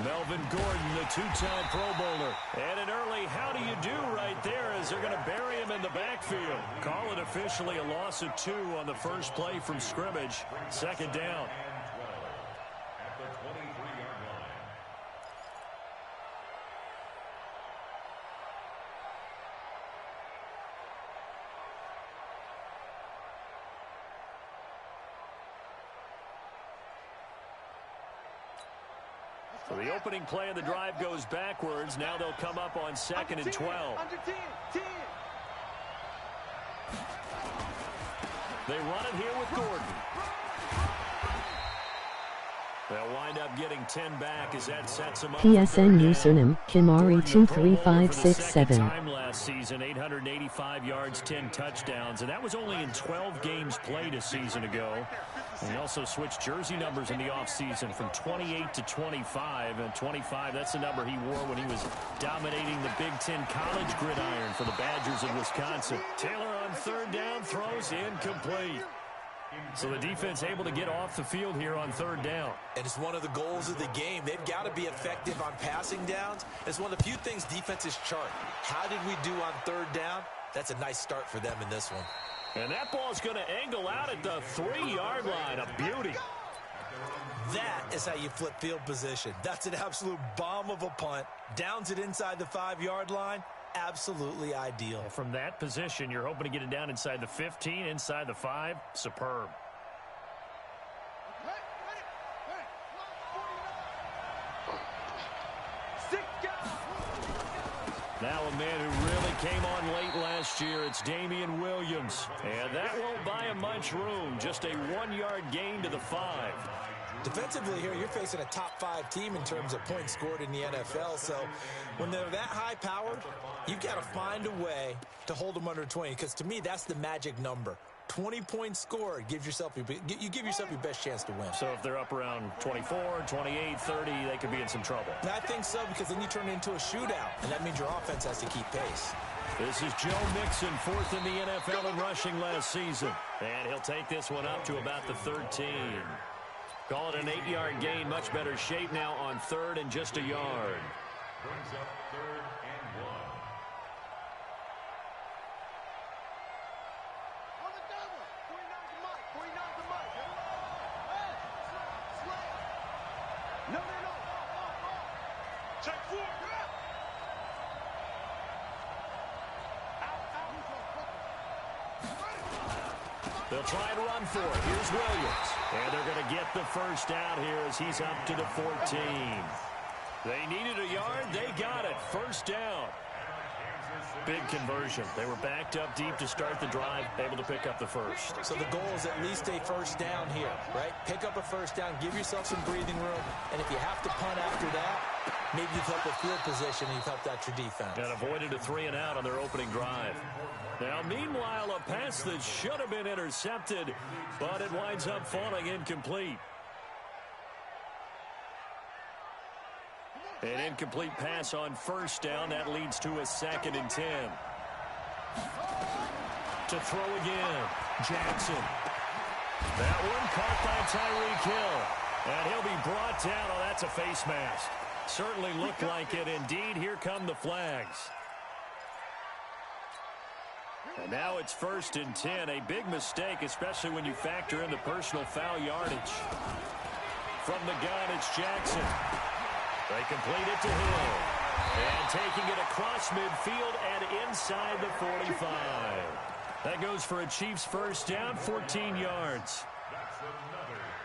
Melvin Gordon, the two-time Pro Bowler. And an early how do you do right there as they're going to bury him in the backfield. Call it officially a loss of 2 on the first play from scrimmage. Second down. So the opening play of the drive goes backwards. Now they'll come up on 2nd and 12. They run it here with Gordon. They'll wind up getting 10 back as that sets them up. PSN username Kimari23567. Time last season, 885 yards, 10 touchdowns, and that was only in 12 games played a season ago. And he also switched jersey numbers in the offseason from 28 to 25. And 25, that's the number he wore when he was dominating the Big Ten college gridiron for the Badgers of Wisconsin. Taylor on 3rd down, throws incomplete. So the defense able to get off the field here on 3rd down. And it's one of the goals of the game. They've got to be effective on passing downs. It's one of the few things defenses chart. How did we do on 3rd down? That's a nice start for them in this one. And that ball's going to angle out at the 3-yard line. A beauty. That is how you flip field position. That's an absolute bomb of a punt. Downs it inside the 5-yard line. Absolutely ideal. From that position, you're hoping to get it down inside the 15, inside the 5. Superb. Now a man who really came on late last year, it's Damian Williams. And that won't buy him much room. Just a 1-yard gain to the 5. Defensively here, you're facing a top 5 team in terms of points scored in the NFL. So when they're that high powered, you've got to find a way to hold them under 20. Because to me, that's the magic number. 20 points scored gives yourself you give yourself your best chance to win. So if they're up around 24, 28, 30, they could be in some trouble. And I think so, because then you turn it into a shootout, and that means your offense has to keep pace. This is Joe Mixon, 4th in the NFL in rushing last season. And he'll take this one up to about the 13. Call it an 8-yard gain. Much better shape now on 3rd and just a yard. Brings up 3rd and 1. On the double. 49 to Mike. 49 to Mike. Hey, slay. No. Check 4. They'll try and run for it. Here's Williams. And they're going to get the first down here as he's up to the 14. They needed a yard. They got it. First down. Big conversion. They were backed up deep to start the drive, able to pick up the first. So the goal is at least a first down here, right? Pick up a first down, give yourself some breathing room, and if you have to punt after that, maybe you've helped with field position and you've helped out your defense. And avoided a 3-and-out on their opening drive. Now, meanwhile, a pass that should have been intercepted, but it winds up falling incomplete. An incomplete pass on first down. That leads to a 2nd and 10. To throw again, Jackson. That one caught by Tyreek Hill. And he'll be brought down. Oh, that's a face mask. Certainly looked like it. Indeed, here come the flags. And now it's 1st and 10. A big mistake, especially when you factor in the personal foul yardage. From the gun, it's Jackson. They complete it to Hill. And taking it across midfield and inside the 45. That goes for a Chiefs first down, 14 yards.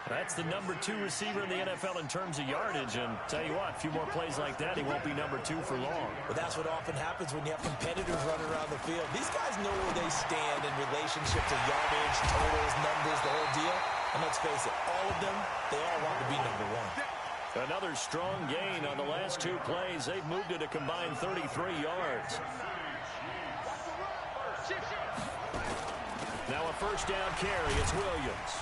That's the number 2 receiver in the NFL in terms of yardage. And tell you what, a few more plays like that, he won't be number 2 for long. But that's what often happens when you have competitors running around the field. These guys know where they stand in relationship to yardage, totals, numbers, the whole deal. And let's face it, all of them, they all want to be number 1. Another strong gain on the last 2 plays. They've moved it a combined 33 yards. Now a first down carry. It's Williams.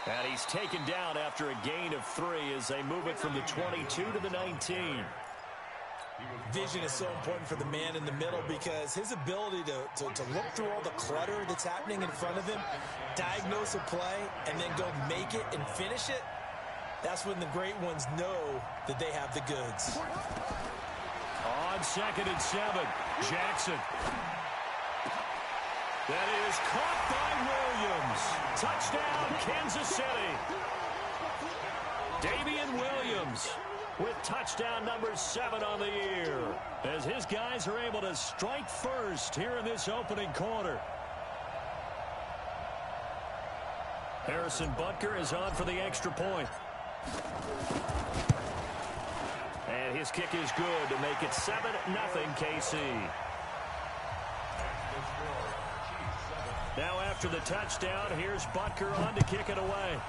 And he's taken down after a gain of 3 as they move it from the 22 to the 19. Vision is so important for the man in the middle because his ability to look through all the clutter that's happening in front of him, diagnose a play, and then go make it and finish it, That's when the great ones know that they have the goods. On 2nd and 7, Jackson. That is caught by Williams. Touchdown, Kansas City. Damian Williams with touchdown number 7 on the year, as his guys are able to strike first here in this opening quarter. Harrison Butker is on for the extra point. And his kick is good to make it 7-0 KC. Now after the touchdown, here's Butker on to kick it away.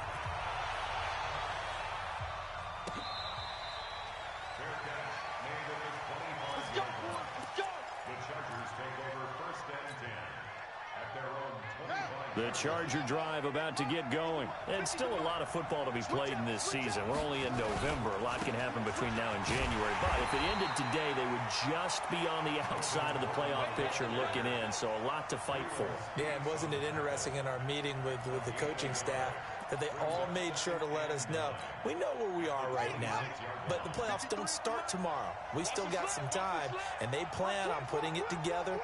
The Charger drive about to get going. And still a lot of football to be played in this season. We're only in November. A lot can happen between now and January. But if it ended today, they would just be on the outside of the playoff picture looking in. So a lot to fight for. Yeah, and wasn't it interesting in our meeting with the coaching staff that they all made sure to let us know, we know where we are right now, but the playoffs don't start tomorrow. We still got some time, and they plan on putting it together,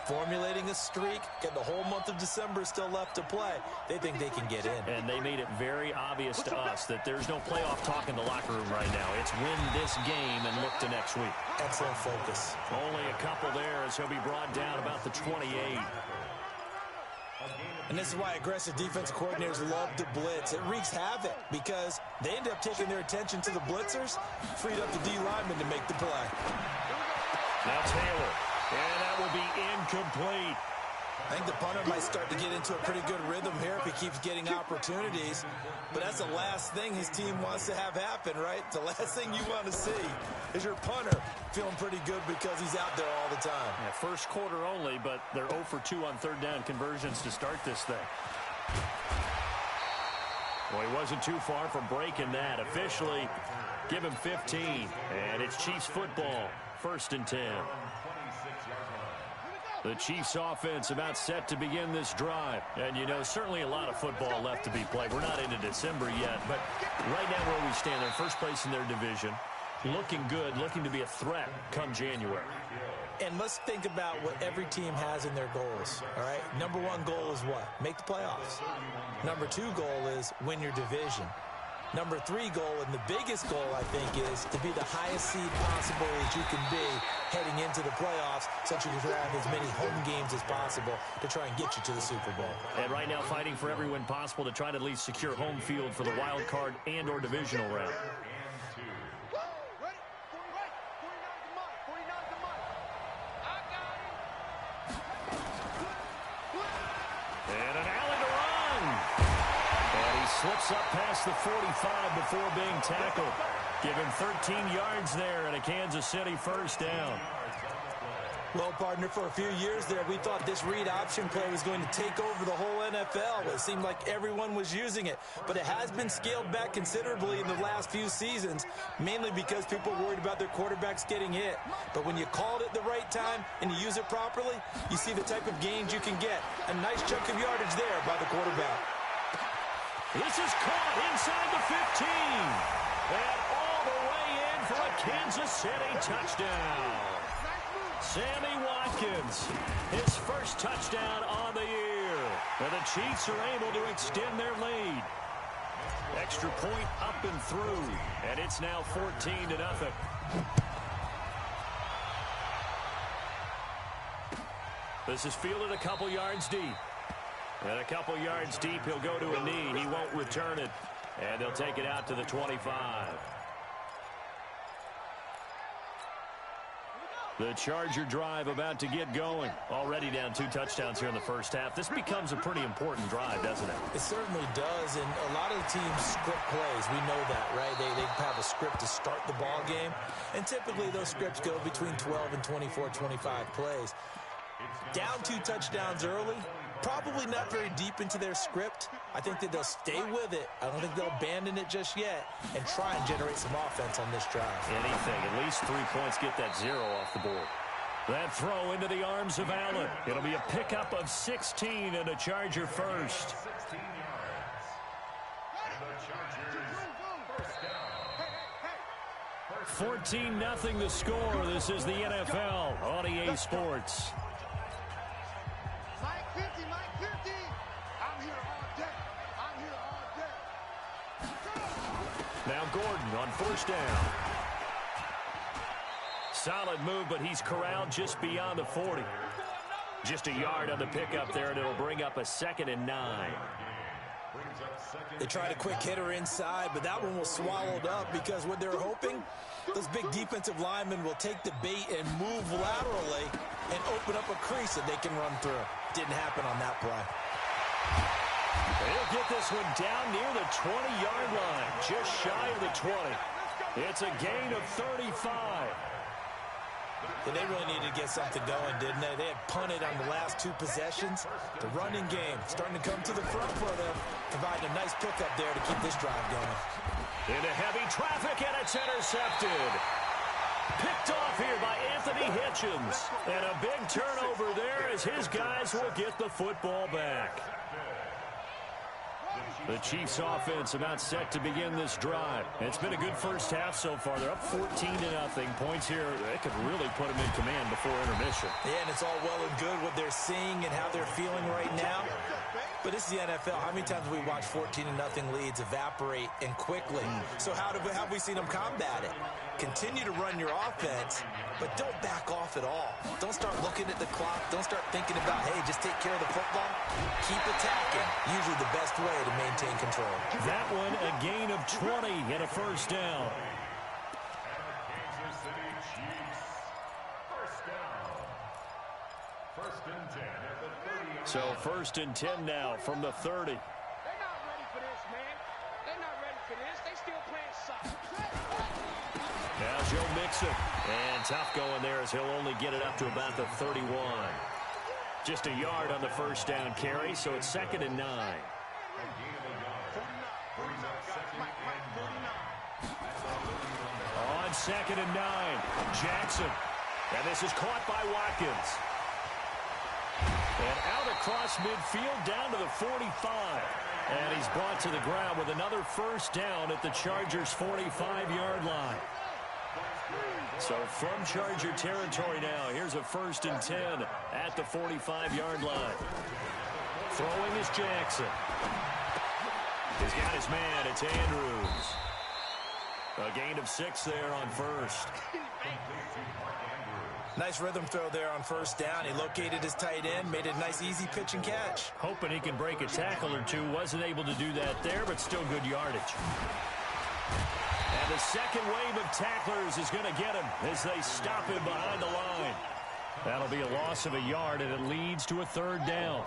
formulating a streak, get the whole month of December still left to play. They think they can get in. And they made it very obvious to us that there's no playoff talk in the locker room right now. It's win this game and look to next week. Excellent focus. Only a couple there as he'll be brought down about the 28. And this is why aggressive defensive coordinators love to blitz. It wreaks havoc because they end up taking their attention to the blitzers, freed up the D lineman to make the play. Now Taylor. And that will be incomplete. I think the punter might start to get into a pretty good rhythm here if he keeps getting opportunities. But that's the last thing his team wants to have happen, right? The last thing you want to see is your punter feeling pretty good because he's out there all the time. Yeah, first quarter only, but they're 0 for 2 on third down conversions to start this thing. Well, he wasn't too far from breaking that. Officially, give him 15. And it's Chiefs football, 1st and 10. The Chiefs offense about set to begin this drive. And, you know, certainly a lot of football left to be played. We're not into December yet, but right now where we stand, they're first place in their division. Looking good, looking to be a threat come January. And let's think about what every team has in their goals, all right? Number 1 goal is what? Make the playoffs. Number 2 goal is win your division. Number 3 goal, and the biggest goal, I think, is to be the highest seed possible as you can be heading into the playoffs so that you can have as many home games as possible to try and get you to the Super Bowl. And right now fighting for every win possible to try to at least secure home field for the wild card and or divisional round. Slips up past the 45 before being tackled. Give him 13 yards there and a Kansas City first down. Well, partner, for a few years there, we thought this read option play was going to take over the whole NFL. It seemed like everyone was using it, but it has been scaled back considerably in the last few seasons, mainly because people are worried about their quarterbacks getting hit. But when you call it at the right time and you use it properly, you see the type of gains you can get. A nice chunk of yardage there by the quarterback. This is caught inside the 15. And all the way in for a Kansas City touchdown. Sammy Watkins, his first touchdown on the year. And the Chiefs are able to extend their lead. Extra point up and through. And it's now 14-0. This is fielded a couple yards deep. And a couple yards deep, he'll go to a knee. He won't return it. And they'll take it out to the 25. The Charger drive about to get going. Already down 2 touchdowns here in the first half. This becomes a pretty important drive, doesn't it? It certainly does, and a lot of the teams script plays. We know that, right? They have a script to start the ball game, and typically those scripts go between 12 and 24, 25 plays. Down 2 touchdowns early, probably not very deep into their script. I think that they'll stay with it. I don't think they'll abandon it just yet and try and generate some offense on this drive. Anything. At least 3 points. Get that 0 off the board. That throw into the arms of Allen. It'll be a pickup of 16 and a Charger first. 14-0 the score. This is the NFL on EA Sports. Mike 50, Mike 50. I'm here all day. I'm here all day. Now Gordon on first down. Solid move, but he's corralled just beyond the 40. Just a yard on the pickup there, and it'll bring up a 2nd and 9. They tried a quick hitter inside, but that one was swallowed up because what they're hoping, those big defensive linemen will take the bait and move laterally and open up a crease that they can run through. Didn't happen on that play. They'll get this one down near the 20-yard line, just shy of the 20. It's a gain of 35. And they really needed to get something going, didn't they? They had punted on the last 2 possessions. The running game starting to come to the front for them, providing a nice pickup there to keep this drive going. Into heavy traffic, and it's intercepted. Picked off here by Anthony Hitchens. And a big turnover there as his guys will get the football back. The Chiefs offense about set to begin this drive. It's been a good first half so far. They're up 14-0. Points here, they could really put them in command before intermission. Yeah, and it's all well and good what they're seeing and how they're feeling right now. But this is the NFL. How many times have we watched 14-0 leads evaporate and quickly? So how have we seen them combat it? Continue to run your offense, but don't back off at all. Don't start looking at the clock. Don't start thinking about, hey, just take care of the football. Keep attacking. Usually the best way to maintain control. That one, a gain of 20 and a first down. So 1st and 10 now from the 30. They're not ready for this, man. They're not ready for this. They still playing soft. Now Joe Mixon. And tough going there as he'll only get it up to about the 31. Just a yard on the first down carry, so it's 2nd and 9. On 2nd and 9, Jackson. And this is caught by Watkins. And out across midfield down to the 45. And he's brought to the ground with another first down at the Chargers' 45-yard line. So from Charger territory now, here's a 1st and 10 at the 45-yard line. Throwing is Jackson. He's got his man. It's Andrews. A gain of 6 there on first. Nice rhythm throw there on first down. He located his tight end, made a nice easy pitch and catch. Hoping he can break a tackle or two. Wasn't able to do that there, but still good yardage. And the second wave of tacklers is going to get him as they stop him behind the line. That'll be a loss of a yard, and it leads to a 3rd down.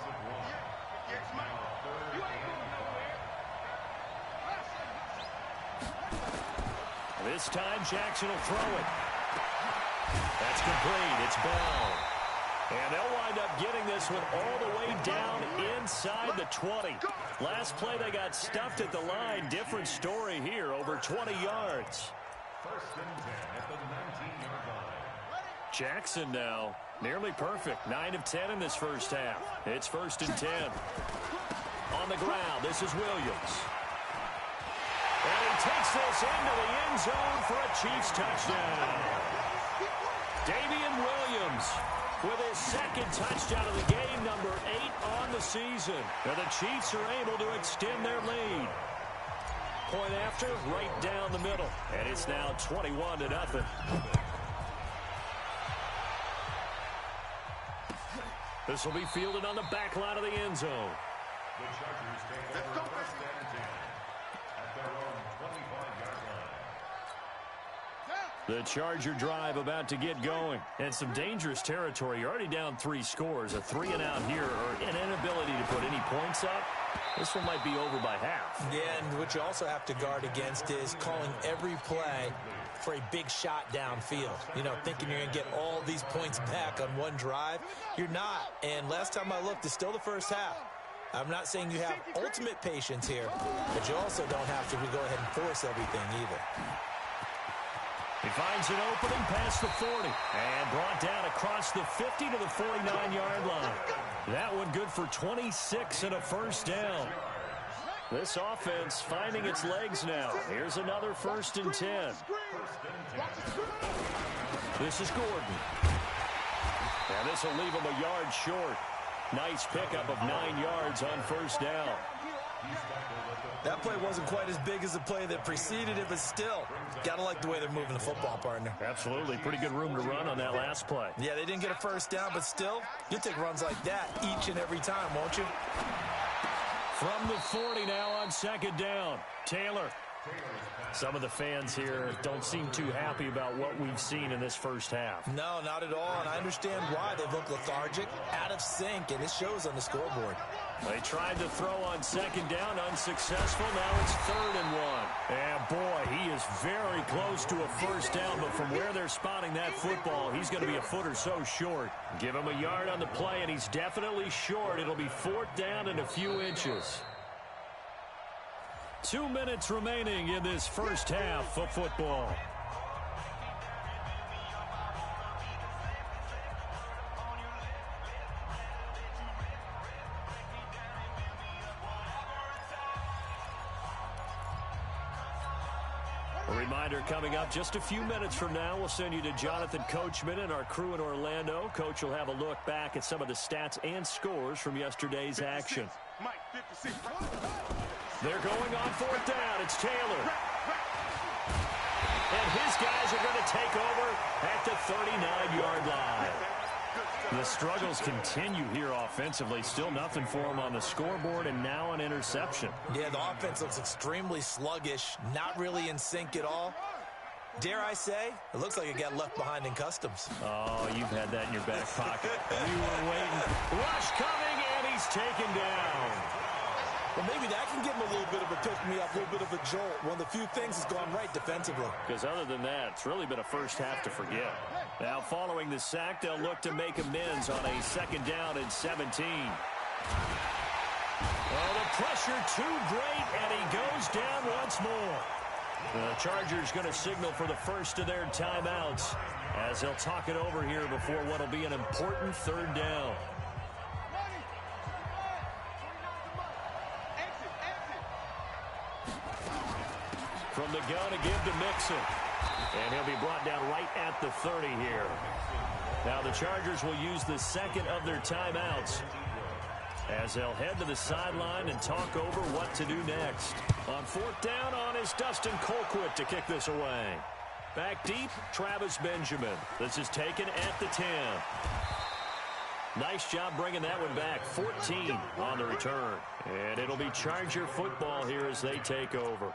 This time, Jackson will throw it. That's complete. It's Bell. And they'll wind up getting this one all the way down inside the 20. Last play, they got stuffed at the line. Different story here, over 20 yards. 1st and 10 at the 19-yard line. Jackson now, nearly perfect. 9 of 10 in this first half. It's 1st and 10. On the ground, this is Williams. And he takes this into the end zone for a Chiefs touchdown. Damian Williams with his 2nd touchdown of the game, number 8 on the season. And the Chiefs are able to extend their lead. Point after, right down the middle. And it's now 21-0. This will be fielded on the back line of the end zone. The Chargers take over 1st and 10 at their own 25-yard line. The Charger drive about to get going. And some dangerous territory. You're already down 3 scores. A 3-and-out here, or an inability to put any points up. This one might be over by half. Yeah, and what you also have to guard against is calling every play for a big shot downfield. You know, thinking you're going to get all these points back on one drive. You're not. And last time I looked, it's still the first half. I'm not saying you have ultimate patience here, but you also don't have to go ahead and force everything either. He finds an opening past the 40 and brought down across the 50 to the 49-yard line. That one good for 26 and a first down. This offense finding its legs now. Here's another 1st and 10. This is Gordon. And this will leave him a yard short. Nice pickup of 9 yards on 1st down. That play wasn't quite as big as the play that preceded it, but still, got to like the way they're moving the football, partner. Absolutely. Pretty good room to run on that last play. Yeah, they didn't get a 1st down, but still, you'll take runs like that each and every time, won't you? From the 40 now on 2nd down. Taylor. Some of the fans here don't seem too happy about what we've seen in this 1st half. No, not at all, and I understand why. They look lethargic, out of sync, and it shows on the scoreboard. They tried to throw on 2nd down, unsuccessful. Now it's 3rd and 1. And boy, he is very close to a 1st down, but from where they're spotting that football, he's going to be a foot or so short. Give him a yard on the play, and he's definitely short. It'll be 4th down and a few inches. 2 minutes remaining in this 1st half of football. A reminder coming up just a few minutes from now, we'll send you to Jonathan Coachman and our crew in Orlando. Coach will have a look back at some of the stats and scores from yesterday's action. Mike, 56. They're going on 4th down. It's Taylor. And his guys are going to take over at the 39-yard line. The struggles continue here offensively. Still nothing for them on the scoreboard, and now an interception. Yeah, the offense looks extremely sluggish, not really in sync at all. Dare I say, it looks like it got left behind in customs. Oh, you've had that in your back pocket. You were waiting. Rush coming, and he's taken down. Well, maybe that can give him a little bit of a pick-me-up, a little bit of a jolt. One of the few things that's gone right defensively. Because other than that, it's really been a 1st half to forget. Now, following the sack, they'll look to make amends on a 2nd down and 17. Oh, the pressure too great, and he goes down once more. The Chargers going to signal for the first of their timeouts as they'll talk it over here before what will be an important 3rd down. From the gun to give to Mixon. And he'll be brought down right at the 30 here. Now the Chargers will use the 2nd of their timeouts as they'll head to the sideline and talk over what to do next. On 4th down on is Dustin Colquitt to kick this away. Back deep, Travis Benjamin. This is taken at the 10. Nice job bringing that one back. 14 on the return. And it'll be Charger football here as they take over.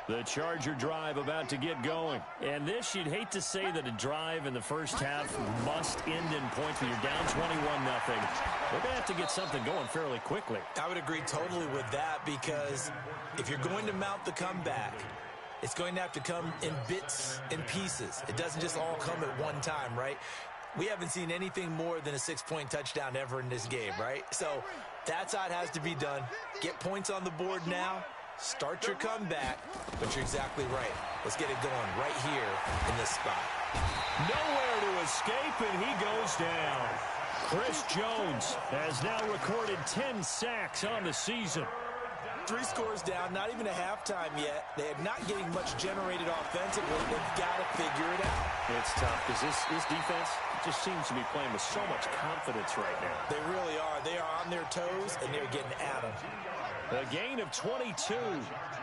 The Charger drive about to get going. And this, you'd hate to say that a drive in the 1st half must end in points when you're down 21-0. They're going to have to get something going fairly quickly. I would agree totally with that, because if you're going to mount the comeback, it's going to have to come in bits and pieces. It doesn't just all come at one time, right? We haven't seen anything more than a 6-point touchdown ever in this game, right? So that's how it has to be done. Get points on the board now. Start your comeback, but you're exactly right. Let's get it going right here in this spot. Nowhere to escape, and he goes down. Chris Jones has now recorded 10 sacks on the season. 3 scores down, not even a halftime yet. They are not getting much generated offensively. They've got to figure it out. It's tough because this defense just seems to be playing with so much confidence right now. They really are. They are on their toes, and they're getting at them. A gain of 22.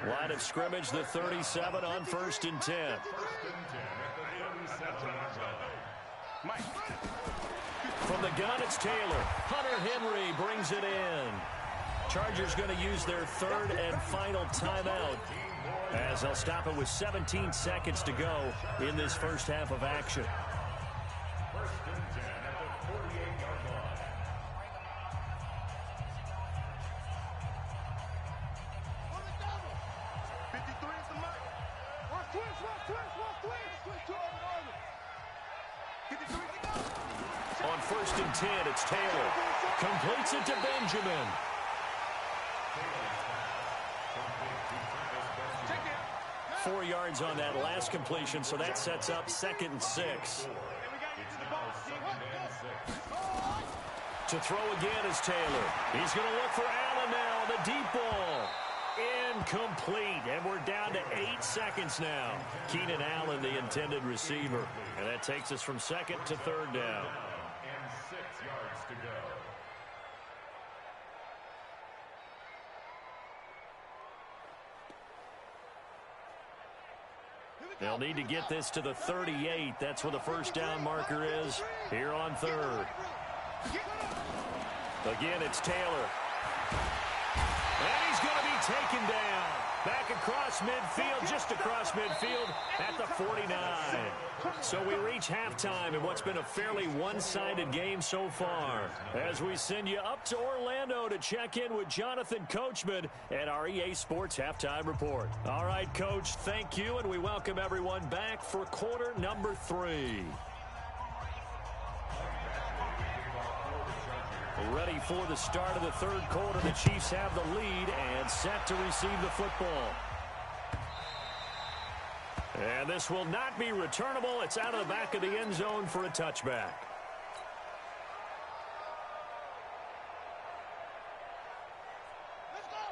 Line of scrimmage, the 37 on 1st and 10. From the gun, it's Taylor. Hunter Henry brings it in. Chargers going to use their 3rd and final timeout as they'll stop it with 17 seconds to go in this 1st half of action. On 1st and 10, it's Taylor. Completes it to Benjamin. 4 yards on that last completion, so that sets up 2nd and 6. To throw again is Taylor. He's going to look for Allen now on the deep ball. Incomplete, and we're down to 8 seconds now. Keenan Allen, the intended receiver. And that takes us from 2nd to 3rd down. And 6 yards to go. They'll need to get this to the 38. That's where the first down marker is here on 3rd. Again, it's Taylor. And he's going to be taken down. Back across midfield, just across midfield at the 49. So we reach halftime in what's been a fairly one-sided game so far. As we send you up to Orlando to check in with Jonathan Coachman at our EA Sports Halftime Report. All right, Coach, thank you, and we welcome everyone back for quarter number 3. Ready for the start of the 3rd quarter. The Chiefs have the lead and set to receive the football. And this will not be returnable. It's out of the back of the end zone for a touchback.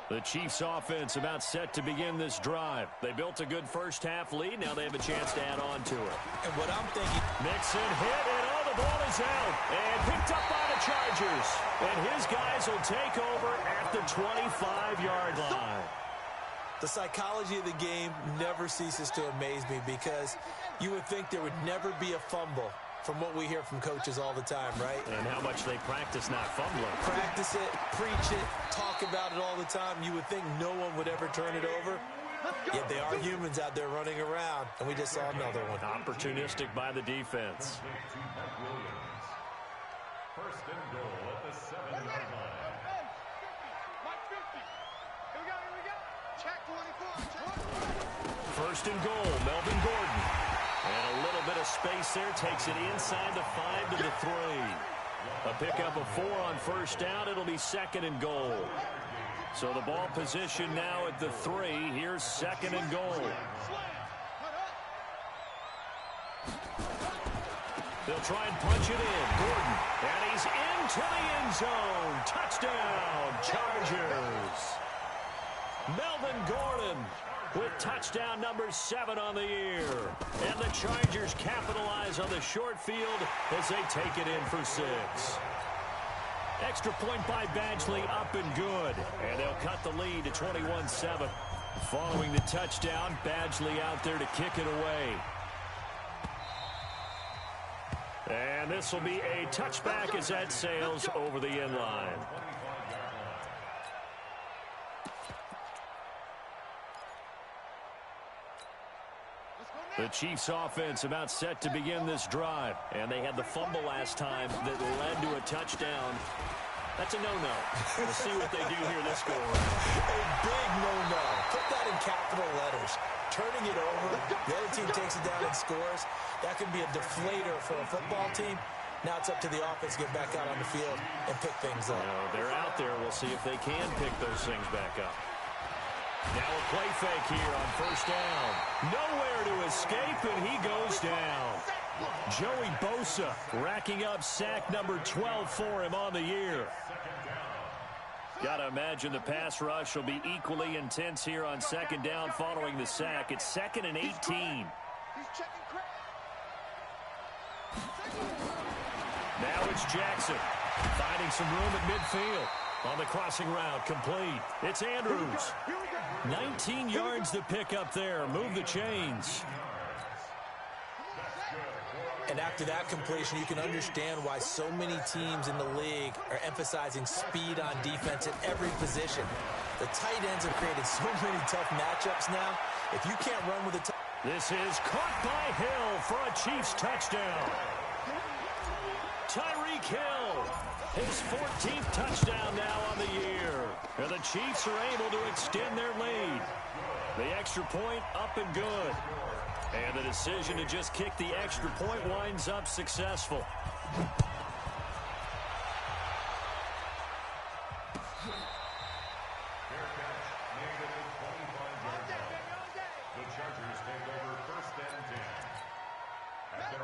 The Chiefs offense about set to begin this drive. They built a good first half lead. Now they have a chance to add on to it. And what I'm thinking, Mixon hit, and the ball is out. And picked up by the Chargers. And his guys will take over at the 25-yard line. the psychology of the game never ceases to amaze me, because you would think there would never be a fumble from what we hear from coaches all the time, right? And how much they practice not fumbling. Practice it, preach it, talk about it all the time. You would think no one would ever turn it over. Yet they are humans out there running around, and we just saw another one. Opportunistic by the defense. First and goal at the 7-yard line. Here we go. Check 24. First and goal, Melvin Gordon. And a little bit of space there, takes it inside the 5 to the 3. A pickup of 4 on first down. It'll be second and goal. So the ball position now at the 3. Here's second and goal. They'll try and punch it in. Gordon, and he's into the end zone. Touchdown, Chargers. Melvin Gordon with touchdown number 7 on the year. And the Chargers capitalize on the short field as they take it in for 6. Extra point by Badgley, up and good. And they'll cut the lead to 21-7. Following the touchdown, Badgley out there to kick it away. And this will be a touchback as that sails over the end line. The Chiefs offense about set to begin this drive. And they had the fumble last time that led to a touchdown. That's a no-no. We'll see what they do here this go around. A big no-no. Put that in capital letters. Turning it over, the other team takes it down and scores. That can be a deflator for a football team. Now it's up to the offense to get back out on the field and pick things up. They're out there. We'll see if they can pick those things back up. Now a play fake here on first down. Nowhere to escape, and he goes down. Joey Bosa racking up sack number 12 for him on the year. Got to imagine the pass rush will be equally intense here on second down following the sack. It's 2nd and 18. He's checking crack. Now it's Jackson finding some room at midfield. On the crossing route, complete. It's Andrews. 19 yards to pick up there. Move the chains. And after that completion, you can understand why so many teams in the league are emphasizing speed on defense at every position. The tight ends have created so many tough matchups now. If you can't run with the This is caught by Hill for a Chiefs touchdown. Tyreek Hill, his 14th touchdown now on the year. And the Chiefs are able to extend their lead. The extra point up and good. And the decision to just kick the extra point winds up successful. The Chargers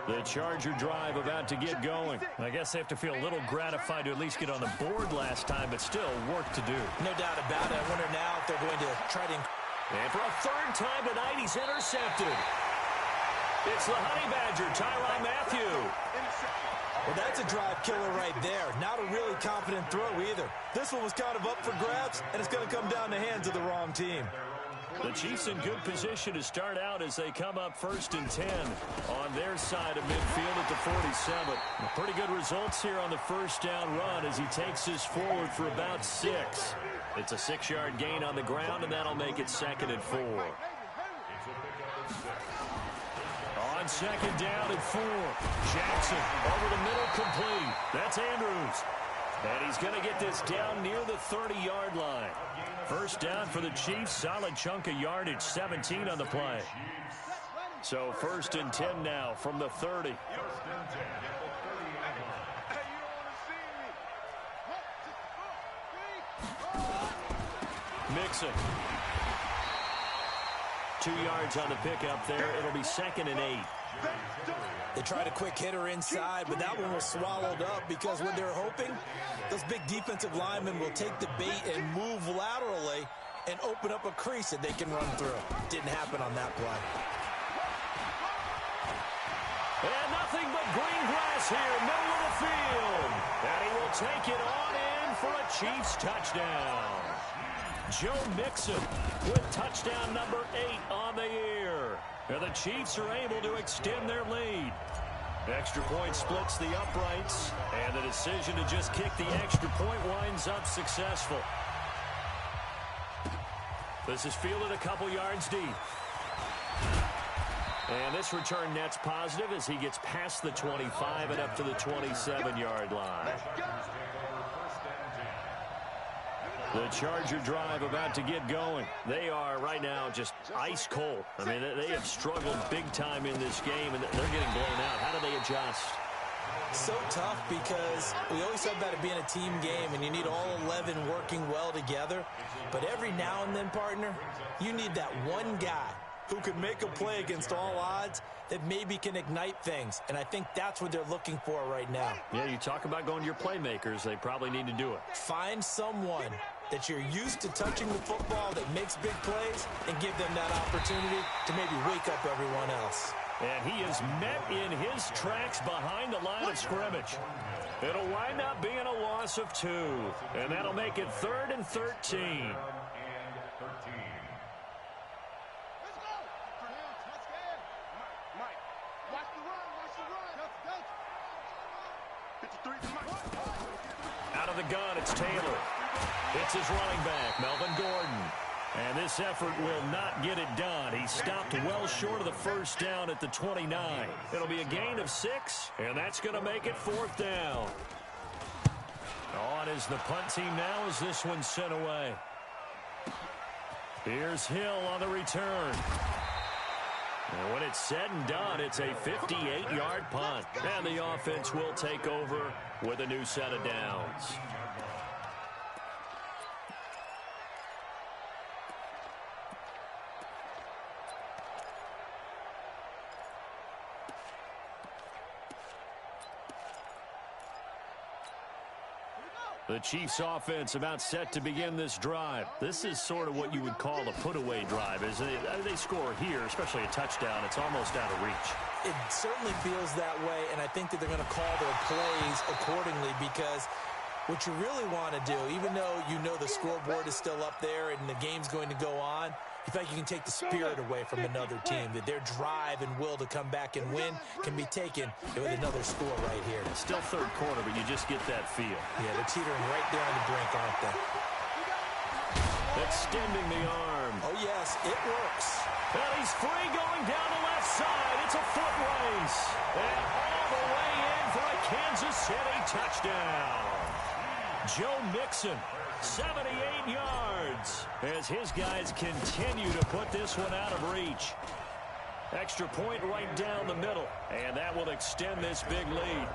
The Charger drive about to get going. I guess they have to feel a little gratified to at least get on the board last time, but still work to do. No doubt about it. I wonder now if they're going to try to... And for a third time tonight, he's intercepted. It's the Honey Badger, Tyrann Mathieu. Well, that's a drive killer right there. Not a really confident throw either. This one was kind of up for grabs, and it's going to come down the hands of the wrong team. The Chiefs in good position to start out as they come up 1st and 10 on their side of midfield at the 47. Pretty good results here on the first down run as he takes this forward for about 6. It's a 6-yard gain on the ground, and that'll make it 2nd and 4. On 2nd down and 4. Jackson over the middle, complete. That's Andrews. And he's going to get this down near the 30-yard line. First down for the Chiefs. Solid chunk of yardage, 17 on the play. So 1st and 10 now from the 30. Mixon. 2 yards on the pickup there. It'll be 2nd and 8. They tried a quick hitter inside, but that one was swallowed up because what they're hoping, those big defensive linemen will take the bait and move laterally and open up a crease that they can run through. Didn't happen on that play. And nothing but green grass here, middle of the field. And he will take it on in for a Chiefs touchdown. Joe Mixon with touchdown number 8 on the year. And the Chiefs are able to extend their lead. Extra point splits the uprights, and the decision to just kick the extra point winds up successful. This is fielded a couple yards deep. And this return net's positive as he gets past the 25 and up to the 27-yard line. The Charger drive about to get going. They are right now just ice cold. I mean, they have struggled big time in this game, and they're getting blown out. How do they adjust? So tough because we always talk about it being a team game, and you need all 11 working well together. But every now and then, partner, you need that one guy who can make a play against all odds that maybe can ignite things. And I think that's what they're looking for right now. Yeah, you talk about going to your playmakers. They probably need to do it. Find someone that you're used to touching the football that makes big plays and give them that opportunity to maybe wake up everyone else. And he is met in his tracks behind the line of scrimmage. It'll wind up being a loss of 2. And that'll make it 3rd and 13. Out of the gun, it's Taylor. It's his running back, Melvin Gordon. And this effort will not get it done. He stopped well short of the first down at the 29. It'll be a gain of 6, and that's going to make it 4th down. On is the punt team now as this one's sent away. Here's Hill on the return. And when it's said and done, it's a 58-yard punt. And the offense will take over with a new set of downs. The Chiefs offense about set to begin this drive. This is sort of what you would call a put-away drive, isn't it? They score here, especially a touchdown. It's almost out of reach. It certainly feels that way, and I think that they're going to call their plays accordingly because what you really want to do, even though you know the scoreboard is still up there and the game's going to go on, you think you can take the spirit away from another team, that their drive and will to come back and win can be taken with another score right here. It's still third quarter, but you just get that feel. Yeah, they're teetering right there on the brink, aren't they? Extending the arm. Oh, yes, it works. And he's free going down the left side. It's a foot race. And all the way in for a Kansas City touchdown. Joe Mixon, 78 yards, as his guys continue to put this one out of reach. Extra point right down the middle, and that will extend this big lead.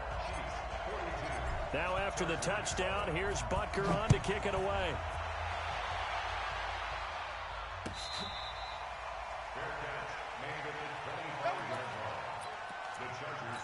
Now after the touchdown, here's Butker on to kick it away. The Chargers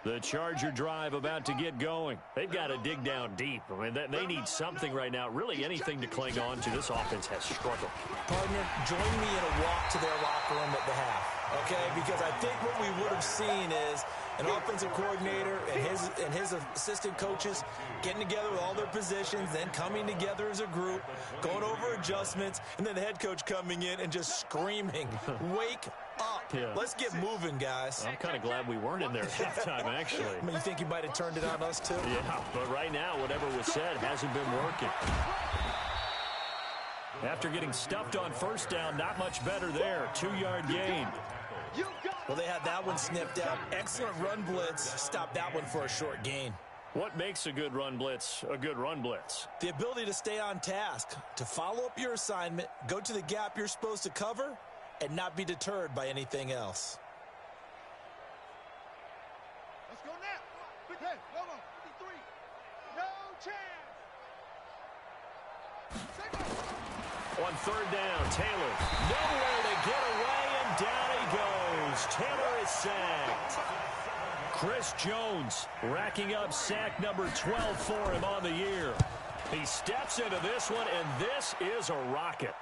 The Charger drive about to get going. They've got to dig down deep. I mean, they need something right now, really anything to cling on to. This offense has struggled. Partner, join me in a walk to their locker room at the half, okay? Because I think what we would have seen is an offensive coordinator and his assistant coaches getting together with all their positions, then coming together as a group, going over adjustments, and then the head coach coming in and just screaming, wake up. Yeah. Let's get moving, guys. I'm kind of glad we weren't in there at halftime, actually. I mean, you think you might have turned it on us, too? Yeah, but right now, whatever was said hasn't been working. After getting stuffed on first down, not much better there. 2-yard gain. Well, they had that one sniffed out. Excellent run blitz. Stopped that one for a short gain. What makes a good run blitz a good run blitz? The ability to stay on task, to follow up your assignment, go to the gap you're supposed to cover, and not be deterred by anything else. Let's go now. Hey, hold on. 53. No chance. On third down, Taylor. Nowhere to get away, and down he goes. Taylor is sacked. Chris Jones racking up sack number 12 for him on the year. He steps into this one, and this is a rocket.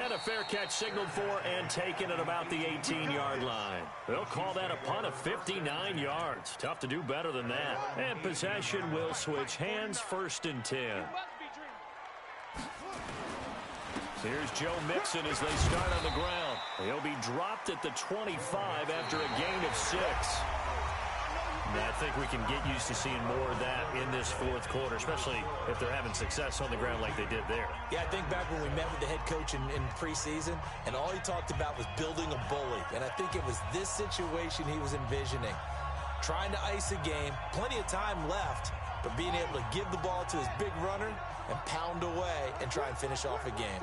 And a fair catch signaled for and taken at about the 18-yard line. They'll call that a punt of 59 yards. Tough to do better than that. And possession will switch hands, 1st and 10. Here's Joe Mixon as they start on the ground. He'll be dropped at the 25 after a gain of 6. And I think we can get used to seeing more of that in this 4th quarter, especially if they're having success on the ground like they did there. Yeah, I think back when we met with the head coach in preseason, and all he talked about was building a bully. And I think it was this situation he was envisioning. Trying to ice a game, plenty of time left, but being able to give the ball to his big runner and pound away and try and finish off a game.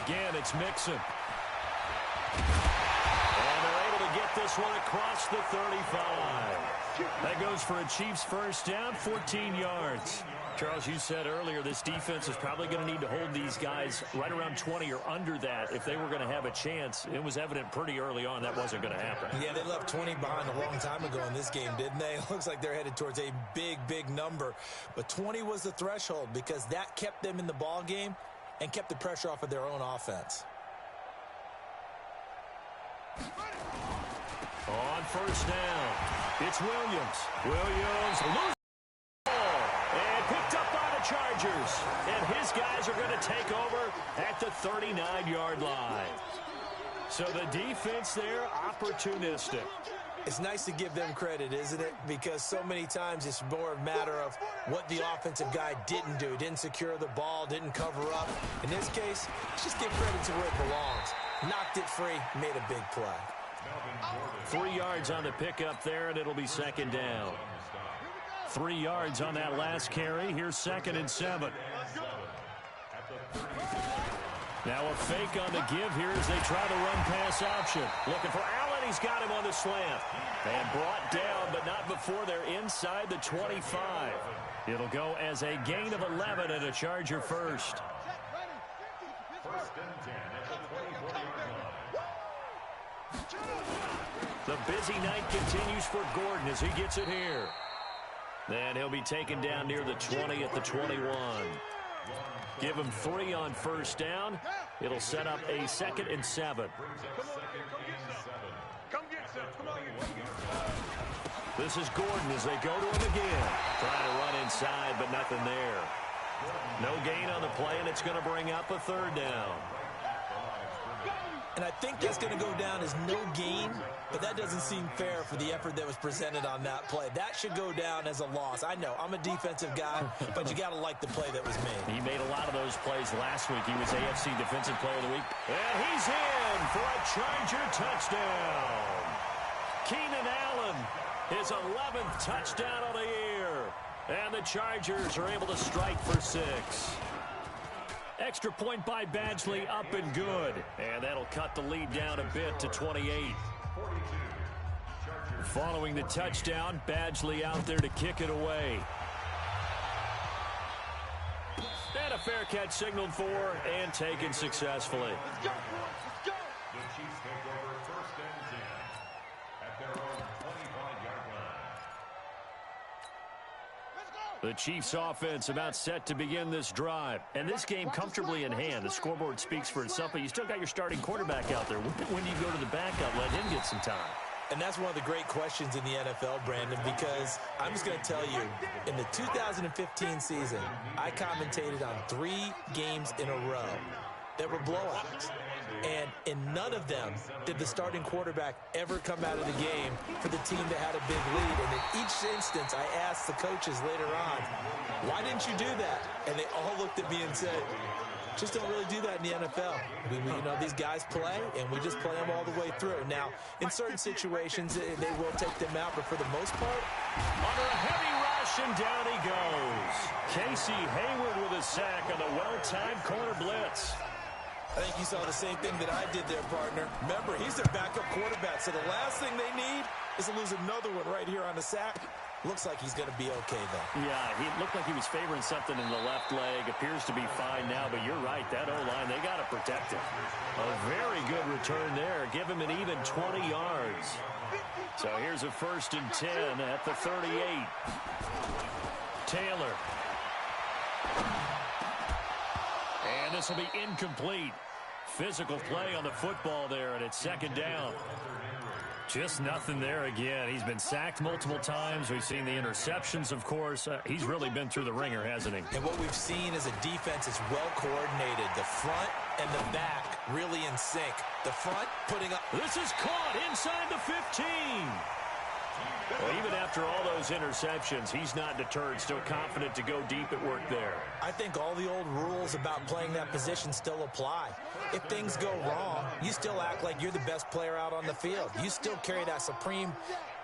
Again, it's Mixon. And they're able to get this one across the 35. That goes for a Chiefs first down, 14 yards. Charles, you said earlier this defense is probably going to need to hold these guys right around 20 or under that if they were going to have a chance. It was evident pretty early on that wasn't going to happen. Yeah, they left 20 behind a long time ago in this game, didn't they? It looks like they're headed towards a big, big number. But 20 was the threshold because that kept them in the ball game and kept the pressure off of their own offense. On first down, it's Williams. Williams loses the ball and picked up by the Chargers. And his guys are going to take over at the 39-yard line. So the defense there, opportunistic. It's nice to give them credit, isn't it? Because so many times it's more a matter of what the offensive guy didn't do. Didn't secure the ball, didn't cover up. In this case, let's just give credit to where it belongs. Knocked it free, made a big play. 3 yards on the pickup there, and it'll be 2nd down. 3 yards on that last carry. Here's 2nd and 7. Now a fake on the give here as they try the run-pass option. Looking for Allen. He's got him on the slant. And brought down, but not before they're inside the 25. It'll go as a gain of 11 and a Charger first. 1st and 10 at the 24-yard line. The busy night continues for Gordon as he gets it here. Then he'll be taken down near the 20 at the 21. Give him 3 on first down. It'll set up a 2nd and 7. This is Gordon as they go to him again. Trying to run inside, but nothing there. No gain on the play, and it's going to bring up a 3rd down. And I think that's going to go down as no gain, but that doesn't seem fair for the effort that was presented on that play. That should go down as a loss. I know, I'm a defensive guy, but you got to like the play that was made. He made a lot of those plays last week. He was AFC Defensive Player of the Week. And he's in for a Charger touchdown. Keenan Allen, his 11th touchdown of the year. And the Chargers are able to strike for 6. Extra point by Badgley, up and good. And that'll cut the lead down a bit to 28. Following the touchdown, Badgley out there to kick it away. fair catch signaled for and taken successfully. Let's go, boys. Let's go. The Chiefs take over first and 10 at their own 25-yard line. Let's go. The Chiefs offense about set to begin this drive. And this game comfortably in hand. The scoreboard speaks for itself, but you still got your starting quarterback out there. When you go to the backup, let him get some time. And that's one of the great questions in the NFL, Brandon, because I'm just going to tell you, in the 2015 season, I commentated on 3 games in a row that were blowouts. And in none of them did the starting quarterback ever come out of the game for the team that had a big lead. And in each instance, I asked the coaches later on, why didn't you do that? And they all looked at me and said, just don't really do that in the NFL. These guys play, and we just play them all the way through. Now, in certain situations, they will take them out, but for the most part, under a heavy rush, and down he goes. Casey Hayward with a sack on the well-timed corner blitz. I think you saw the same thing that I did there, partner. Remember, he's their backup quarterback, so the last thing they need is to lose another one right here on the sack. Looks like he's going to be okay, though. Yeah, he looked like he was favoring something in the left leg. Appears to be fine now, but you're right. That O-line, they got to protect him. A very good return there. Give him an even 20 yards. So here's a 1st and 10 at the 38. Taylor. And this will be incomplete. Physical play on the football there, and it's 2nd down. Just nothing there again. He's been sacked multiple times. We've seen the interceptions, of course. He's really been through the ringer, hasn't he? And what we've seen is a defense is well coordinated. The front and the back really in sync. The front putting up. This is caught inside the 15. Well, even after all those interceptions, he's not deterred. Still confident to go deep at work there. I think all the old rules about playing that position still apply. If things go wrong, you still act like you're the best player out on the field. You still carry that supreme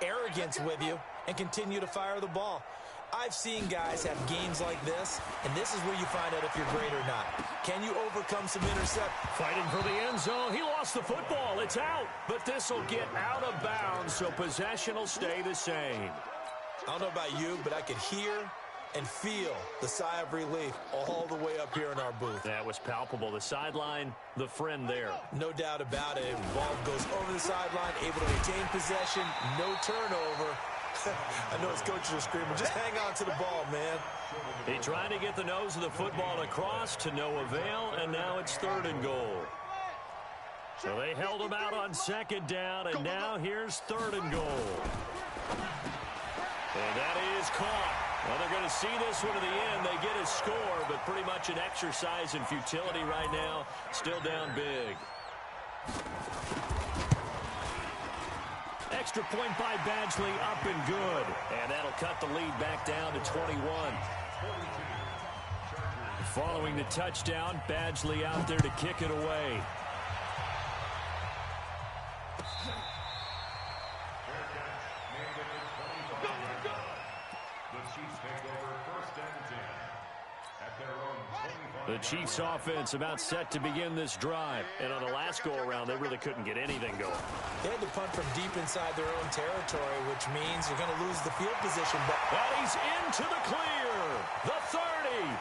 arrogance with you and continue to fire the ball. I've seen guys have games like this, and this is where you find out if you're great or not. Can you overcome some intercept? Fighting for the end zone. He lost the football. It's out, but this will get out of bounds, so possession will stay the same. I don't know about you, but I could hear and feel the sigh of relief all the way up here in our booth. That was palpable. The sideline, the friend there. No doubt about it. Ball goes over the sideline, able to retain possession, no turnover. I know his coaches are screaming, just hang on to the ball, man. He tried to get the nose of the football across to no avail, and now it's 3rd and goal. So they held him out on 2nd down, and now here's 3rd and goal. And that is caught. Well, they're going to see this one to the end. They get a score, but pretty much an exercise in futility right now. Still down big. Extra point by Badgley, up and good. And that'll cut the lead back down to 21. Following the touchdown, Badgley out there to kick it away. The Chiefs offense about set to begin this drive. And on the last go-around, they really couldn't get anything going. They had to punt from deep inside their own territory, which means you're going to lose the field position. But he's into the clear. The 30.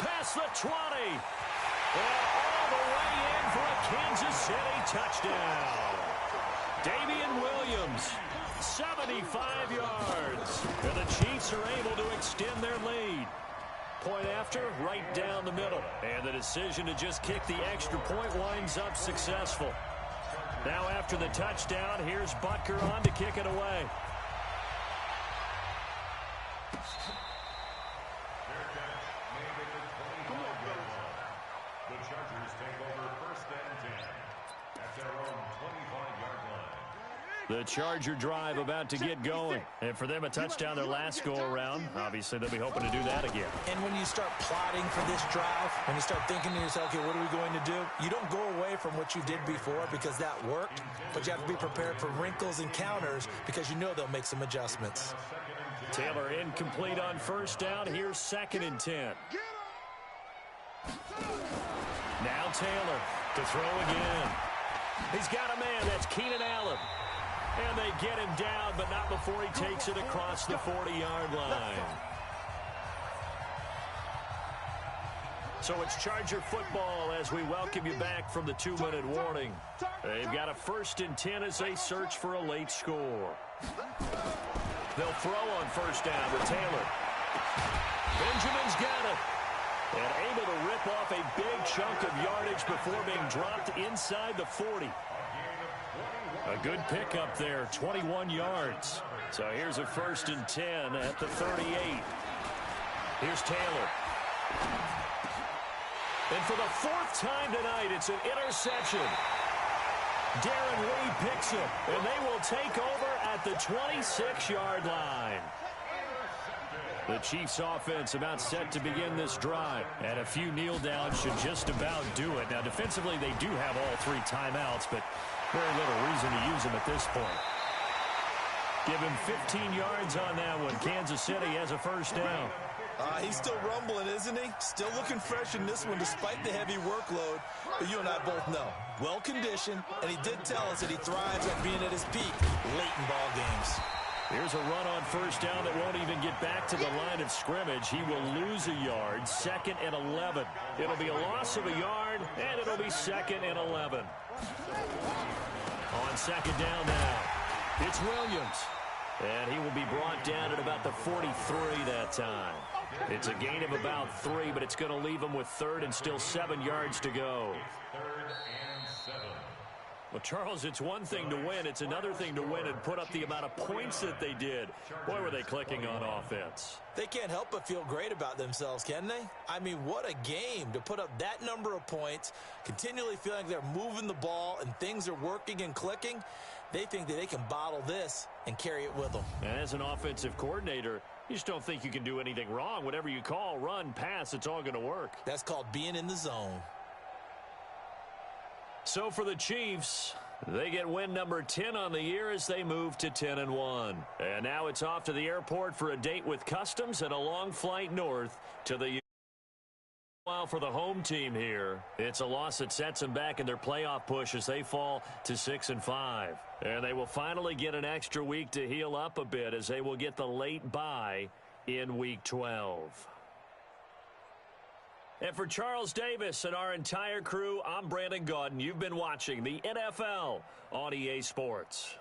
Past the 20. And all the way in for a Kansas City touchdown. Damian Williams, 75 yards. And the Chiefs are able to extend their lead. Point after, right down the middle. And the decision to just kick the extra point winds up successful. Now after the touchdown, here's Butker on to kick it away. The Chargers take over 1st and 10 at their own 25-yard line. The Charger drive about to get going. And for them, a touchdown their last go-around. Obviously, they'll be hoping to do that again. And when you start plotting for this drive, when you start thinking to yourself, okay, what are we going to do? You don't go away from what you did before because that worked, but you have to be prepared for wrinkles and counters because you know they'll make some adjustments. Taylor incomplete on 1st down. Here's 2nd and 10. Now Taylor to throw again. He's got a man. That's Keenan Allen. And they get him down, but not before he takes it across the 40-yard line. So it's Charger football as we welcome you back from the 2-minute warning. They've got a 1st and 10 as they search for a late score. They'll throw on 1st down with Taylor. Benjamin's got it. And able to rip off a big chunk of yardage before being dropped inside the 40. A good pickup there, 21 yards. So here's a 1st and 10 at the 38. Here's Taylor. And for the 4th time tonight, it's an interception. Darren Reed picks it, and they will take over at the 26-yard line. The Chiefs' offense about set to begin this drive. And a few kneel downs should just about do it. Now, defensively, they do have all 3 timeouts, but very little reason to use them at this point. Give him 15 yards on that one. Kansas City has a 1st down. He's still rumbling, isn't he? Still looking fresh in this one despite the heavy workload. But you and I both know, well-conditioned, and he did tell us that he thrives at being at his peak late in ball games. Here's a run on 1st down that won't even get back to the line of scrimmage. He will lose a yard, 2nd and 11. It'll be a loss of a yard, and it'll be 2nd and 11. On 2nd down now, it's Williams. And he will be brought down at about the 43 that time. It's a gain of about 3, but it's going to leave him with 3rd and still 7 yards to go. 3rd and 7. Well, Charles, it's one thing to win. It's another thing to win and put up the amount of points that they did. Boy, were they clicking on offense. They can't help but feel great about themselves, can they? I mean, what a game to put up that number of points, continually feeling they're moving the ball and things are working and clicking. They think that they can bottle this and carry it with them. And as an offensive coordinator, you just don't think you can do anything wrong. Whatever you call, run, pass, it's all going to work. That's called being in the zone. So for the Chiefs, they get win number 10 on the year as they move to 10-1. And now it's off to the airport for a date with Customs and a long flight north to the While for the home team here, it's a loss that sets them back in their playoff push as they fall to 6-5. And they will finally get an extra week to heal up a bit as they will get the late bye in Week 12. And for Charles Davis and our entire crew, I'm Brandon Gaudin. You've been watching the NFL on EA Sports.